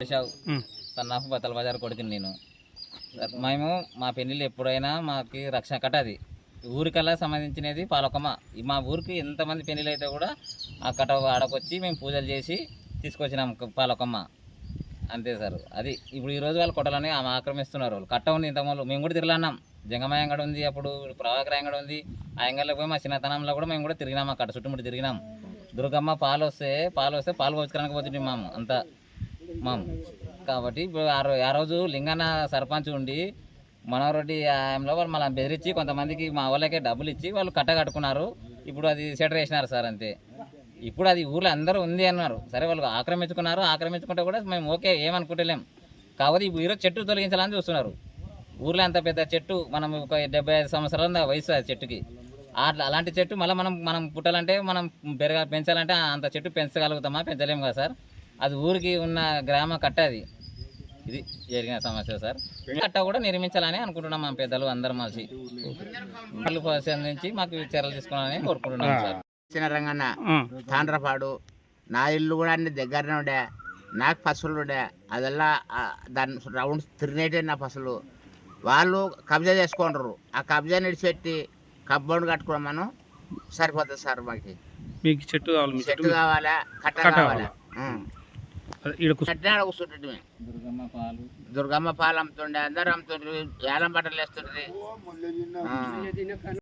Son of Battala Bazar కొడుకుని నేను. మేము మా పెళ్ళిళ్ళు ఎప్పుడైనా మాకు రక్షణ కట్ట అది ఊరికల్లా సంబంధించినది పాలకొమ్మ. మా ఊరికి ఎంతమంది పెళ్ళిళ్ళు అయితే కూడా ఆ కట్ట ఆడకొచ్చి మేము పూజలు చేసి తీసుకొచ్చినాం పాలకొమ్మ. అంతే సార్. అది ఇప్పుడు ఈరోజు వాళ్ళు కొట్టాలని ఆక్రమిస్తున్నారు. వాళ్ళు కట్ట ఉంది ఇంతకుముందు మేము కూడా తిరగలన్నాం. జంగమాయంగడ ఉంది, అప్పుడు ప్రభాకరాయంగడ ఉంది. ఆ ఎంగల్లో పోయి మా చిన్నతనంలో కూడా మేము కూడా తిరిగినాం. ఆ కట్ట చుట్టుముట్టు తిరిగినాం. దుర్గమ్మ పాలు వస్తే పాలు పోచుకోవడానికి పోతుంటే మాము అంతా మాము. కాబట్టి ఇప్పుడు ఆ రోజు లింగన్న సర్పంచ్ ఉండి మనోరెడ్డి ఆయనలో వాళ్ళు మళ్ళీ బెదిరించి కొంతమందికి మా వాళ్ళకే డబ్బులు ఇచ్చి వాళ్ళు కట్ట కట్టుకున్నారు. ఇప్పుడు అది సెటర్ వేసినారు సార్. అంతే. ఇప్పుడు అది ఊర్లో అందరూ ఉంది అన్నారు. సరే వాళ్ళు ఆక్రమించుకున్నారు. ఆక్రమించుకుంటే కూడా మేము ఓకే ఏమనుకుంటలేం. కాకపోతే ఇప్పుడు ఈరోజు చెట్టు తొలగించాలని చూస్తున్నారు. ఊర్లో అంత పెద్ద చెట్టు మనం ఒక 75 సంవత్సరాల వయసు ఆ చెట్టుకి. అలాంటి చెట్టు మళ్ళీ మనం పుట్టాలంటే మనం పెంచాలంటే అంత చెట్టు పెంచగలుగుతామా? పెంచలేము కదా సార్. అది ఊరికి ఉన్న గ్రామ కట్ట అది. ఇది జరిగిన సమస్య సార్. కట్ట కూడా నిర్మించాలని అనుకుంటున్నాం మా పెద్దలు అందరం కలిసి. నుంచి మాకు చర్యలు తీసుకోవాలని కోరుకుంటున్నాం సార్. చిన్న రంగన్న తాండ్రపాడు నా ఇల్లు కూడా అన్ని దగ్గరనే ఉండే. నాకు పశువులు ఉండే. అదల్లా దాని రౌండ్ తిరిగినట్టే నా పశువులు. వాళ్ళు కబ్జా చేసుకుంటారు. ఆ కబ్జా నిడిచిపెట్టి కబ్బౌండ్ కట్టుకోమను సరిపోతుంది సార్. మాకు మీకు చెట్టు కావాలి, చెట్టు కావాలా, కట్ట కావాలా. కూర్చుంటే దుర్గమ్మ పాలు అమ్ముతుండే. అందరు అమ్ముతుండ్రు. ఏలం బట్టలు వేస్తుండ్రి.